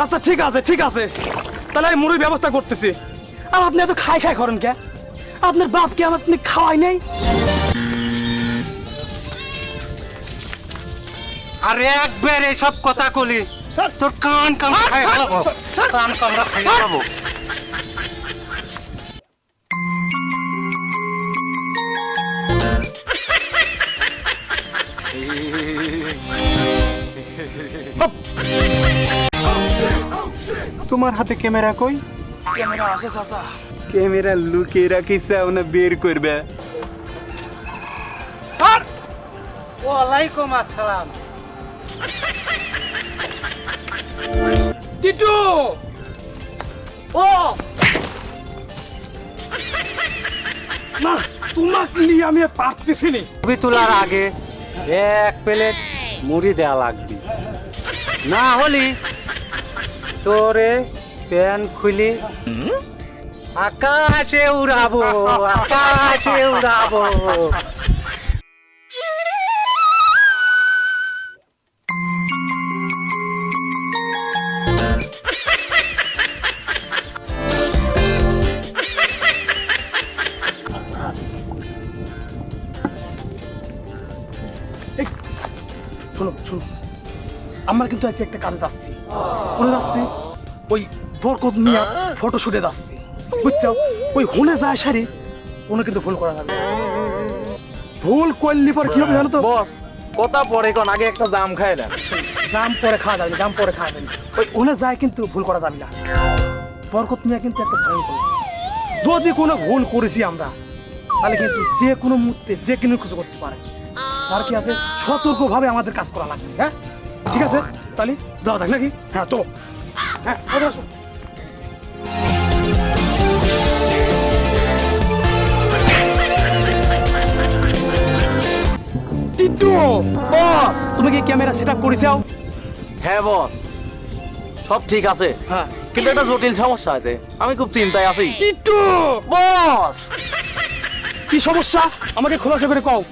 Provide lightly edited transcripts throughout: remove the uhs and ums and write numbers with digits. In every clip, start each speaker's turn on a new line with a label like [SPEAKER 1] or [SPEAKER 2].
[SPEAKER 1] আচ্ছা ঠিক আছে তাহলে আমি মুড়ির ব্যবস্থা করতেছি। আর আপনি এত খাই করেন কে? আপনার বাপকে আপনি খাওয়াই নাই?
[SPEAKER 2] আরে একবার এইসব কথা কলি তোর কান খাই ফেলাবো, কান কামড়া খাই ফেলাবো।
[SPEAKER 3] তোমার হাতে ক্যামেরা কই?
[SPEAKER 1] ক্যামেরা আছে চাচা।
[SPEAKER 3] ক্যামেরা লুকিয়ে রাখিছাও না বের করবে?
[SPEAKER 2] ওয়ালাইকুম আসসালাম।
[SPEAKER 1] টিটু ও না, তোমাকে নিয়ে আমি পারতেছি নি।
[SPEAKER 2] ছবি তোলার আগে এক প্লেট মুড়ি দেয়া লাগবে, না হলি তোরে প্যান্ট খুলি আকাশে উড়াবো, আকাশে উড়াবো।
[SPEAKER 1] শোনো আমার কিন্তু আজকে একটা কাজে যাচ্ছি। কোথায় যাচ্ছি? ওই বরকত মিয়া ফটোশুটে যাচ্ছি, বুঝছো? ওই হুনে যায় সারি কোনো কিন্তু ভুল করা যাবে না। ভুল করলি পর কি হবে জানো তো
[SPEAKER 4] বস? কথা পরে কোন আগে একটা জাম খায় না।
[SPEAKER 1] জাম পরে খাওয়া যাবে, জাম পরে খাওয়া যাবে। ওই হুনে যায় কিন্তু ভুল করা যাবে না। বরকত মিয়া কিন্তু একটা ভয়ঙ্কর। যদি কোনো ভুল করেছি আমরা তাহলে কিন্তু যে কোনো মুহূর্তে যে কোনো কিছু করতে পারে। আর কি আছে, সতর্কভাবে আমাদের কাজ করা লাগবে। হ্যাঁ ঠিক আছে, তাহলে যাওয়া যাক নাকি? হ্যাঁ চলো। হ্যাঁ আসো। টিটু
[SPEAKER 4] বস,
[SPEAKER 1] তুমি কি ক্যামেরা সেট আপ করেছো?
[SPEAKER 4] হ্যাঁ বস, সব ঠিক আছে,
[SPEAKER 1] হ্যাঁ।
[SPEAKER 4] কিন্তু একটা জটিল সমস্যা আছে, আমি খুব চিন্তায় আছি।
[SPEAKER 1] টিটু
[SPEAKER 4] বস,
[SPEAKER 1] কি সমস্যা আমাকে খোলাসা করে কও।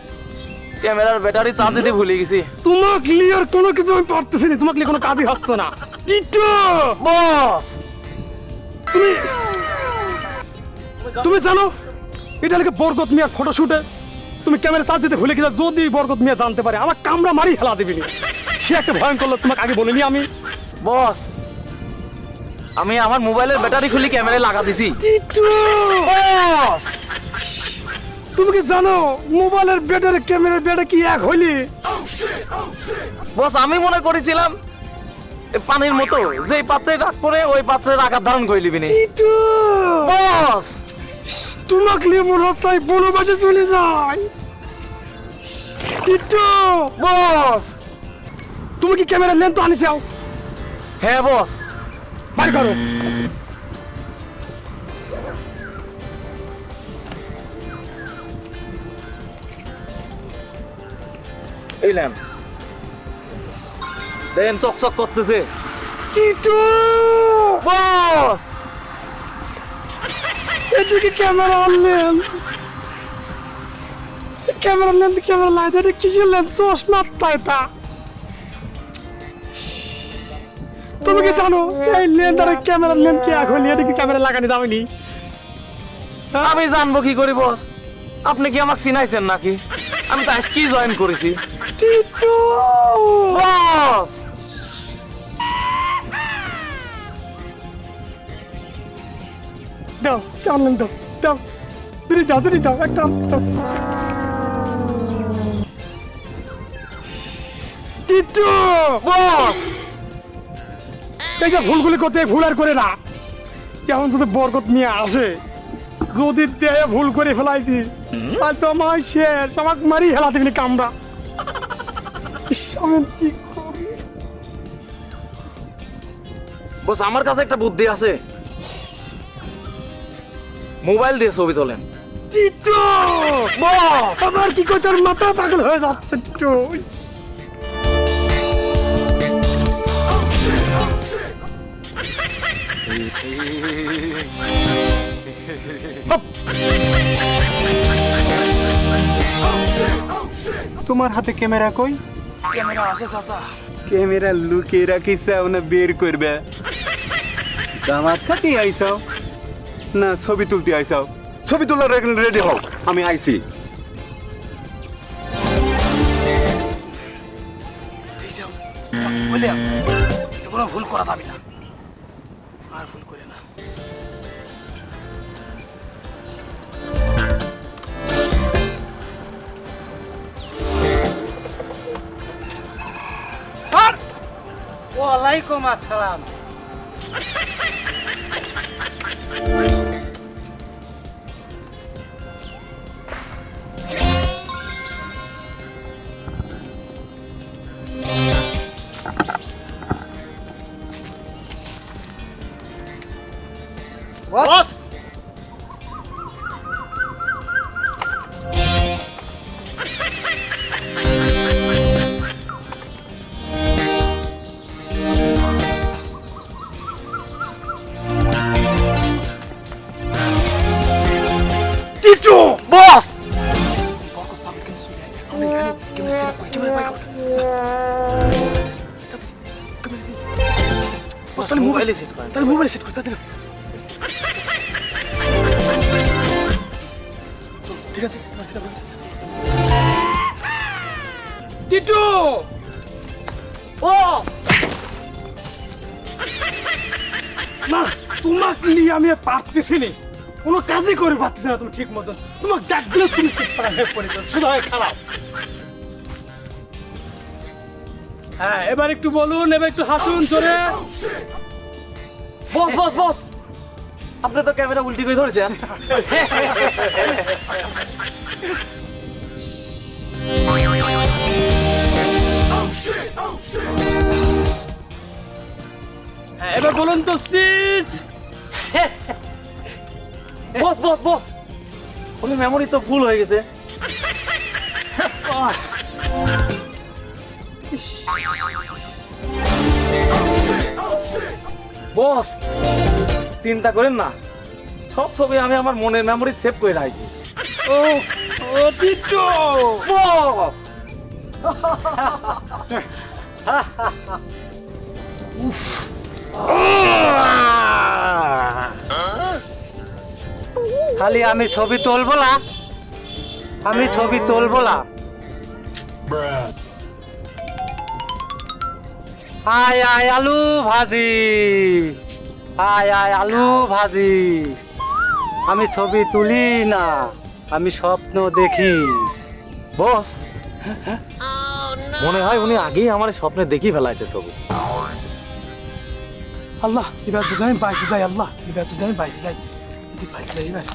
[SPEAKER 4] ক্যামেরার ব্যাটারি চার্জ দিতে ভুলে গেছি।
[SPEAKER 1] তোমাকে ক্লিয়ার কোনো কিছু আমি পারতেছি না, তোমাকে কোনো কাজই হচ্ছে না। টিটু
[SPEAKER 4] বস,
[SPEAKER 1] তুমি জানো এটা নাকি বরকত মিয়ার ফটোশুটে তুমি ক্যামেরা চার্জ দিতে ভুলে গেছো। যদি বরকত মিয়া জানতে পারে আমার কামড়া মারি হেলা দিবি না। সে একটা ভয়ঙ্কর লোক, তোমাকে আগে বলিনি আমি?
[SPEAKER 4] বস, আমি আমার মোবাইলের ব্যাটারি খুলে ক্যামেরায় লাগা দিছি।
[SPEAKER 1] টিটু
[SPEAKER 4] বস,
[SPEAKER 1] তুমি কি জানো মোবাইলের ব্যাটারি ক্যামেরার ব্যাটারি কি এক হইলি?
[SPEAKER 4] বস, আমি মনে করেছিলাম এ পানির মতো, যেই পাত্রে রাখ করে ওই পাত্রে আকার ধারণ করে লিবি নি।
[SPEAKER 1] টিটু
[SPEAKER 4] বস,
[SPEAKER 1] তোমাকে নিয়ে মনে হচ্ছে বনবাসে চলে যায়। টিটু
[SPEAKER 4] বস,
[SPEAKER 1] তুমি কি ক্যামেরার লেন্স তো আনিছাও?
[SPEAKER 4] হ্যাঁ বস।
[SPEAKER 1] বাড়ি করো।
[SPEAKER 4] এই ল্যাম্প দেন, চকচক করতেছে।
[SPEAKER 1] টিটু
[SPEAKER 4] বস,
[SPEAKER 1] এদিকে ক্যামেরা আনলেন, ক্যামেরা লেন্স ক্যামেরা লাইট, এটা কিসের লেন্স? চশমার তাইতা। তুমি কি জানো এই লেন্স আর ক্যামেরার লেন্স কি এক হইলি? এটা কি ক্যামেরা লাগানি যাবেনি?
[SPEAKER 4] আমি জানবো কি করি বস? আপনি কি আমাকে চিনাইছেন নাকি? আমি তো আজকেই জয়েন করেছি।
[SPEAKER 1] টিটু
[SPEAKER 4] বস,
[SPEAKER 1] দাও কেমন লেন্স, দাও দাও, দুটি দাও একটা দাও। টিটু
[SPEAKER 4] বস,
[SPEAKER 1] এই যে ভুলগুলি করতে ভুল আর করে না। কেমন যদি বরকত নিয়ে আসে, যদি দেহে ভুল করে ফেলাইছি তাহলে তো আমার শেষ, আমাকে মারি হেলা দিবি কামড়া। ইস, আমি কি করি?
[SPEAKER 4] বস, আমার কাছে একটা বুদ্ধি আছে, মোবাইল দিয়ে ছবি তোলেন।
[SPEAKER 1] টিটু
[SPEAKER 4] বস,
[SPEAKER 1] আমার কি করতে মাথা পাগল হয়ে যাচ্ছে। টিটু
[SPEAKER 3] তোমার হাতে ক্যামেরা কই?
[SPEAKER 1] ক্যামেরা আছে চাচা।
[SPEAKER 3] ক্যামেরা লুকিয়ে রাখিছাও না বের করবে? দামাত খাতে আইসাও না ছবি তুলতে আইসাও? ছবি তোলার রেডি হও, আমি আইছি।
[SPEAKER 1] বললাম কোনো ভুল করা যাবে না, আর ভুল করে না। স্যার,
[SPEAKER 2] ওয়ালাইকুম আসসালাম।
[SPEAKER 1] বস, টিটু
[SPEAKER 4] বস
[SPEAKER 1] বরকত পাবে কিন্তু চলে আসে। আমরা এখানে ক্যামেরা সেট করি, ক্যামেরা বাই কর। বস, তাহলে মোবাইলে সেট কর, তাহলে মোবাইলে সেট কর তাড়াতাড়ি। চল, ঠিক আছে, ক্যামেরা সেট কর। টিটু
[SPEAKER 4] বস
[SPEAKER 1] না, তোমাকে নিয়ে আমি আর পারতেছি না, কোনো কাজই করে পারতেছি না তুমি ঠিক মতন। তোমাকে ডাক দিলে তুমি ঠিক পারা হয়ে পড়ে যাচ্ছ, শুধু হয় খারাপ। হ্যাঁ, এবার একটু বলুন, এবার একটু হাসুন জোরে।
[SPEAKER 4] বস বস বস আপনি তো ক্যামেরা উল্টি করে ধরেছেন।
[SPEAKER 1] হ্যাঁ, এবার বলুন তো সিজ।
[SPEAKER 4] বস বস বস ওই মেমোরি তো ফুল হয়ে গেছে। বস চিন্তা করেন না, সব ছবি আমি আমার মনের মেমোরি সেভ করে রাখছি।
[SPEAKER 1] ও ও টিটু,
[SPEAKER 4] বস
[SPEAKER 2] খালি আমি ছবি তুলবো না, আমি ছবি তুলবো না। আয় আয় আলু ভাজি, আয় আয় আলু ভাজি। আমি ছবি তুলি না, আমি স্বপ্ন দেখি।
[SPEAKER 4] বস মনে হয় উনি আগেই আমার স্বপ্নে দেখি ফেলাইছে ছবি।
[SPEAKER 1] আল্লাহ, এবার যদি আমি বাইশে যাই, আল্লাহ এবার যদি আমি বাইশে যাই, যদি বাইশে যাই এবার।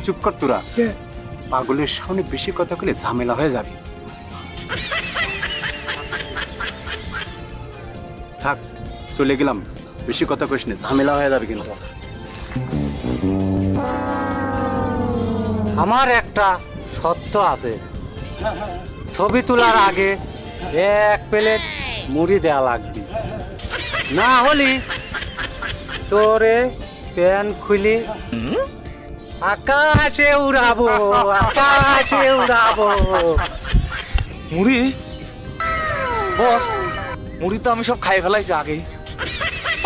[SPEAKER 3] চুপ কর তোরা,
[SPEAKER 1] কে?
[SPEAKER 3] পাগলের সামনে বেশি কথা বলে ঝামেলা হয়ে যাবে। থাক, চলে গেলাম, বেশি কথা কইস না, ঝামেলা হয়ে যাবে কিন্তু।
[SPEAKER 2] আমার একটা সত্য আছে, ছবি তোলার আগে এক প্লেট মুড়ি দেয়া লাগবে, না হলি তোরে প্যান খুলি আকাশে উড়াবো, আকাশে উড়াবো।
[SPEAKER 4] মুড়ি? বস মুড়ি তো আমি সব খাই ফেলাইছি আগেই।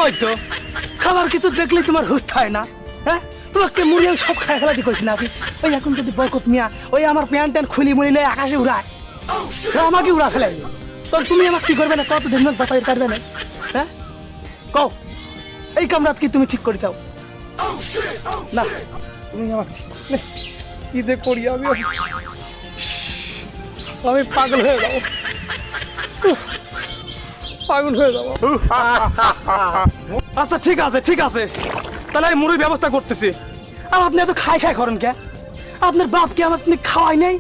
[SPEAKER 1] ওই তো খাবার কিছু দেখলেই তোমার হুঁশ থাকে না, হ্যাঁ? তোমাকে মুড়ি আমি সব খাই ফেলাতে কইছি নাকি? ওই এখন যদি বরকত মিয়া ওই আমার প্যান্ট ট্যান্ট খুলি মুড়ি নেই আকাশে উড়ায়, তো আমাকে উড়া ফেলাই, তখন তুমি আমাকে কি করবে না? কত দিন বাঁচাই পারবে না, হ্যাঁ? কও, এই কামরাত কি তুমি ঠিক করে যাও না? তুমি আমাকে ঠিক নে, কি যে করি আমি, আমি পাগল হয়ে যাবো, উফ, পাগল হয়ে যাবো। আচ্ছা ঠিক আছে, ঠিক আছে, তাহলে আমি মুড়ির ব্যবস্থা করতেছি। আর আপনি এত খাই খাই করেন কে? আপনার বাপকে আমার আপনি খাওয়াই নেই?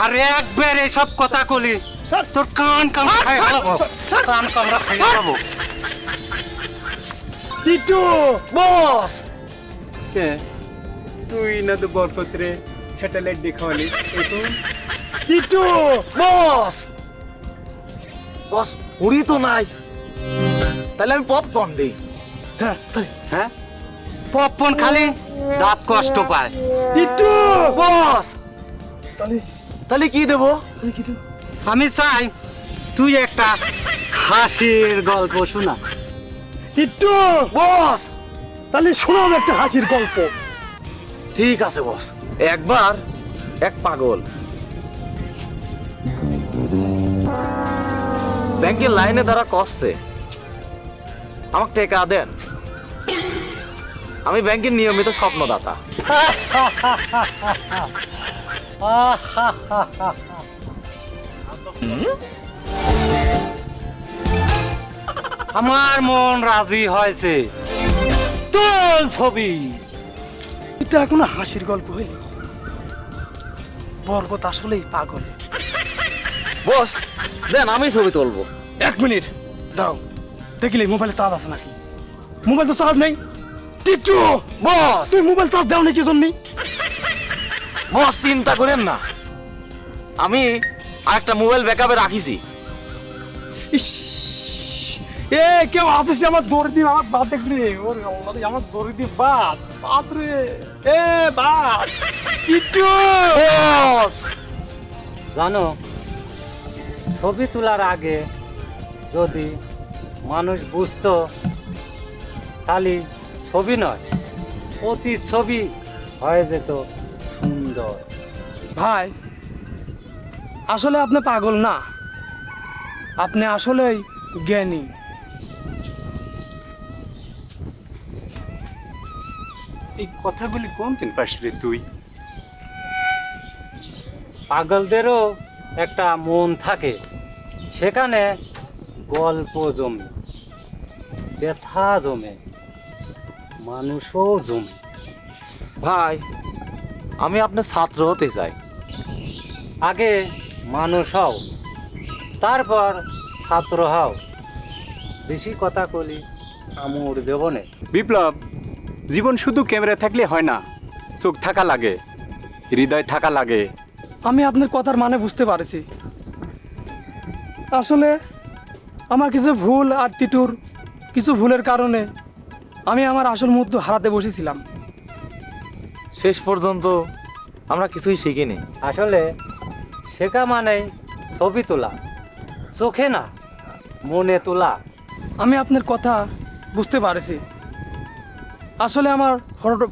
[SPEAKER 2] আর একবার এসব কথা কলি
[SPEAKER 1] স্যার,
[SPEAKER 2] তোর কান কান
[SPEAKER 1] স্যার,
[SPEAKER 2] খাই
[SPEAKER 1] স্যার,
[SPEAKER 2] ফেলাবো,
[SPEAKER 1] স্যার,
[SPEAKER 2] কান কামড়া খাই
[SPEAKER 1] স্যার।
[SPEAKER 2] ফেলাবো।
[SPEAKER 1] টিটু,
[SPEAKER 4] বস
[SPEAKER 3] কে? তুই না তো বরকতরে স্যাটেলাইট দেখাওয়ালি এখন?
[SPEAKER 1] টিটু,
[SPEAKER 4] বস বস মুড়ি তো নাই, তাহলে আমি পপকর্ন দিই।
[SPEAKER 1] হ্যাঁ তাই।
[SPEAKER 3] হ্যাঁ,
[SPEAKER 2] পপকর্ন খালি দাঁত কষ্ট পায়।
[SPEAKER 1] টিটু,
[SPEAKER 4] বস
[SPEAKER 1] তাহলে
[SPEAKER 4] তাহলে কি দেবো?
[SPEAKER 1] তাহলে কি দেবো?
[SPEAKER 2] আমি চাই তুই একটা হাসির গল্প শোনা।
[SPEAKER 1] টিট্টু,
[SPEAKER 4] বস
[SPEAKER 1] তাহলে শোনাও একটা হাসির গল্প।
[SPEAKER 4] ঠিক আছে বস। একবার এক পাগল ব্যাংকের লাইনে দাঁড়া কষছে, আমাকে টাকা দেন, আমি ব্যাংকের নিয়মিত স্বপ্নদাতা।
[SPEAKER 2] আমার মন রাজি হয়েছে, তোল ছবি।
[SPEAKER 1] এটা কোনো হাসির গল্প হইল? বরকত আসলেই পাগল।
[SPEAKER 4] বস দেন, আমি ছবি তুলবো।
[SPEAKER 1] 1 মিনিট দাও, দেখিলে মোবাইলে চার্জ আছে নাকি। মোবাইল তো চার্জ নেই। টিট্টু,
[SPEAKER 4] বস
[SPEAKER 1] তুই মোবাইল চার্জ দাও নাকি জন্য?
[SPEAKER 4] বস চিন্তা করেন না, আমি আরেকটা মোবাইল ব্যাকআপে রাখিছি।
[SPEAKER 1] ইস, এ কেউ আসিস আমার দৌড় দিয়ে আমার বাদ দেখ রে। ওরে আল্লাহ রে, আমার দৌড় দিয়ে বাদ রে। এ বাদ টিট্টু।
[SPEAKER 4] বস
[SPEAKER 2] জানো, ছবি তোলার আগে যদি মানুষ বুঝতো, খালি ছবি নয় অতি ছবি হয়ে যেত সুন্দর।
[SPEAKER 1] ভাই, আসলে আপনি পাগল না, আপনি আসলেই জ্ঞানী।
[SPEAKER 3] এই কথাগুলি কোন দিন পাস রে তুই?
[SPEAKER 2] পাগলদেরও একটা মন থাকে, সেখানে গল্প জমে, ব্যথা জমে, মানুষও জমে।
[SPEAKER 4] ভাই, আমি আপনার ছাত্র হতে চাই।
[SPEAKER 2] আগে মানুষ হও, তারপর ছাত্র হও। বেশি কথা কলি আমুর দেবনে।
[SPEAKER 3] বিপ্লব, জীবন শুধু ক্যামেরা থাকলে হয় না, চোখ থাকা লাগে, হৃদয় থাকা লাগে।
[SPEAKER 1] আমি আপনার কথার মানে বুঝতে পারছি। আসলে আমার কিছু ভুল আর টিটুর কিছু ভুলের কারণে আমি আমার আসল মুহূর্ত হারাতে বসেছিলাম।
[SPEAKER 4] শেষ পর্যন্ত আমরা কিছুই শিখিনি।
[SPEAKER 2] আসলে শেখা মানেই ছবি তোলা, চোখে না মনে তোলা।
[SPEAKER 1] আমি আপনার কথা বুঝতে পারছি। আসলে আমার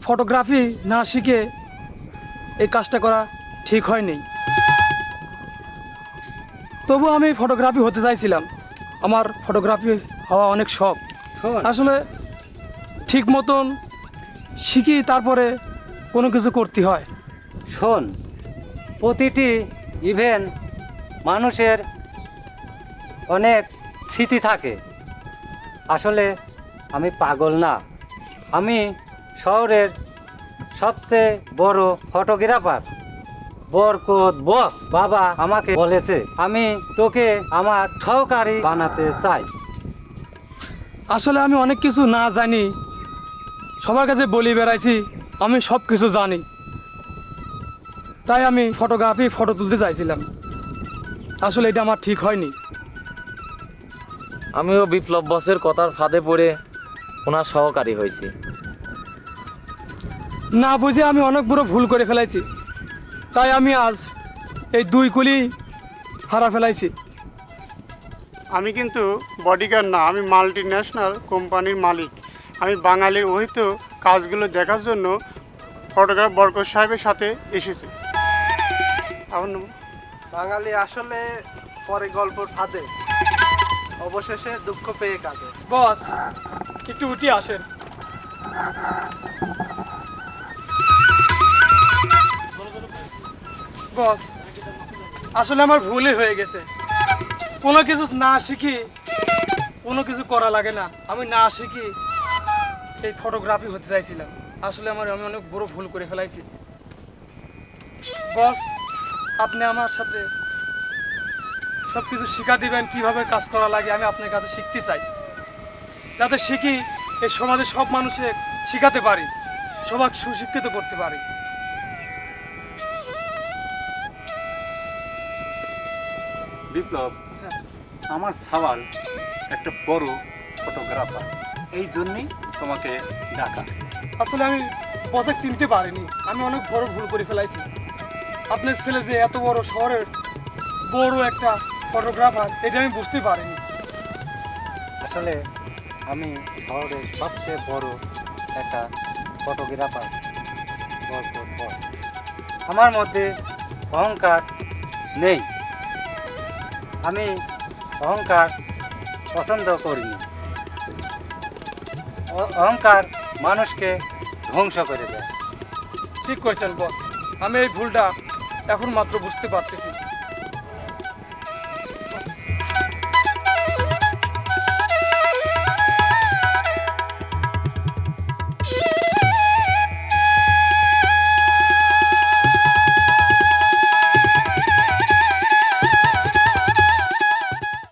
[SPEAKER 1] ফটোগ্রাফি না শিখে এই কাজটা করা ঠিক হয়নি। তবু আমি ফটোগ্রাফি হতে চাইছিলাম। আমার ফটোগ্রাফি হওয়া অনেক শখ।
[SPEAKER 2] শোন,
[SPEAKER 1] আসলে ঠিক মতন শিখি, তারপরে কোনো কিছু করতে হয়।
[SPEAKER 2] শোন, প্রতিটি ইভেন্ট মানুষের অনেক স্মৃতি থাকে। আসলে আমি পাগল না, আমি শহরের সবচেয়ে বড় ফটোগ্রাফার বরকত বস। বাবা আমাকে বলেছে আমি তোকে আমার সহকারী বানাতে চাই।
[SPEAKER 1] আসলে আমি অনেক কিছু না জানি, সবার কাছে বলি বেড়াইছি আমি সব কিছু জানি। তাই আমি ফটো তুলতে চাইছিলাম। আসলে এটা আমার ঠিক হয়নি।
[SPEAKER 4] আমিও বিপ্লব বসের কথার ফাঁদে পড়ে ওনার সহকারী হয়েছি।
[SPEAKER 1] না বুঝে আমি অনেক বড় ভুল করে ফেলাইছি। তাই আমি আজ এই 2 কুলি হারা ফেলাইছি।
[SPEAKER 5] আমি কিন্তু বডিগার্ড না, আমি মাল্টি ন্যাশনাল কোম্পানির মালিক। আমি বাঙালির অহিত কাজগুলো দেখার জন্য ফটোগ্রাফার বরকত সাহেবের সাথে এসেছি। আমার নাম
[SPEAKER 6] বাঙালি আসলে পরে গল্পর ফাঁদে অবশেষে দুঃখ পেয়ে কাঁদে।
[SPEAKER 1] বস, একটু উঠে আসেন। বস, আসলে আমার ভুলই হয়ে গেছে। কোনো কিছু না শিখি কোনো কিছু করা লাগে না। আমি না শিখি এই ফটোগ্রাফি হতে চাইছিলাম। আসলে আমি অনেক বড় ভুল করে ফেলাইছি। বস, আপনি আমার সাথে সব কিছু শিখা দিবেন, কিভাবে কাজ করা লাগে। আমি আপনার কাছে শিখতে চাই, যাতে শিখি এই সমাজে সব মানুষের শিখাতে পারি, সবাইকে সুশিক্ষিত করতে পারি।
[SPEAKER 3] বিপ্লব, আমার সওয়াল একটা বড় ফটোগ্রাফার, এই জন্যই তোমাকে ডাকা।
[SPEAKER 1] আসলে আমি পথে চিনতে পারিনি, আমি অনেক বড় ভুল করে ফেলাইছি। আপনার ছেলে যে এত বড় শহরের বড় একটা ফটোগ্রাফার এটা আমি বুঝতে পারিনি।
[SPEAKER 2] আসলে আমি শহরের সবচেয়ে বড় একটা ফটোগ্রাফার। আমার মধ্যে অহংকার নেই, আমি অহংকার পছন্দ করিনি। অহংকার মানুষকে ধ্বংস করে দেয়।
[SPEAKER 1] ঠিক করেছেন বস, আমি এই ভুলটা এখন মাত্র বুঝতে পারতেছি।